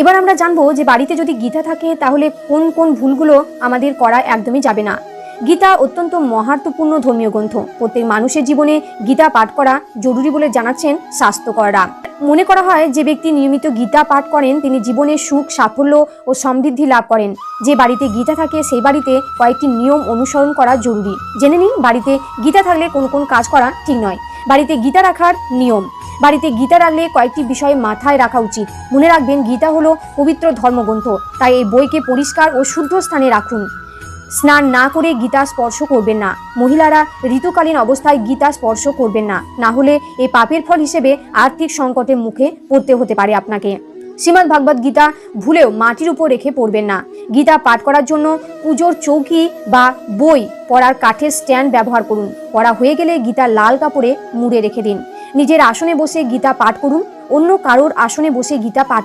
এবার আমরা জানবো যে বাড়িতে যদি গীতা থাকে তাহলে কোন কোন ভুলগুলো আমাদের করা একদমই যাবে না। গীতা অত্যন্ত মহাত্মপূর্ণ ধর্মীয় গ্রন্থ। প্রত্যেক মানুষের জীবনে গীতা পাঠ করা জরুরি বলে জানাচ্ছেন শাস্ত্রকররা। মনে করা হয় যে ব্যক্তি নিয়মিত গীতা পাঠ করেন তিনি জীবনে সুখ, সাফল্য ও সমৃদ্ধি লাভ করেন। যে বাড়িতে গীতা থাকে সেই বাড়িতে কয়েকটি নিয়ম অনুসরণ করা জরুরি। জেনে নিন বাড়িতে গীতা থাকলে কোন কোন কাজ করা ঠিক নয়। বাড়িতে গীতা রাখার নিয়ম। বাড়িতে গীতা রাখলে কয়েকটি বিষয় মাথায় রাখা উচিত। মনে রাখবেন গীতা হলো পবিত্র ধর্মগ্রন্থ, তাই এই বইকে পরিষ্কার ও শুদ্ধ স্থানে রাখুন। স্নান না করে গীতা স্পর্শ করবেন না। মহিলারা ঋতুকালীন অবস্থায় গীতা স্পর্শ করবেন না, না হলে এই পাপের ফল হিসেবে আর্থিক সংকটের মুখে পড়তে হতে পারে আপনাকে। শ্রীমদ্ ভাগবত গীতা ভুলেও মাটির উপর রেখে পড়বেন না। গীতা পাঠ করার জন্য পুজোর চৌকি বা বই পড়ার কাঠের স্ট্যান্ড ব্যবহার করুন। পড়া হয়ে গেলে গীতা লাল কাপড়ে মুড়ে রেখে দিন। নিজের আসনে বসে গীতা পাঠ করুন, অন্য কারোর আসনে বসে গীতা পাঠ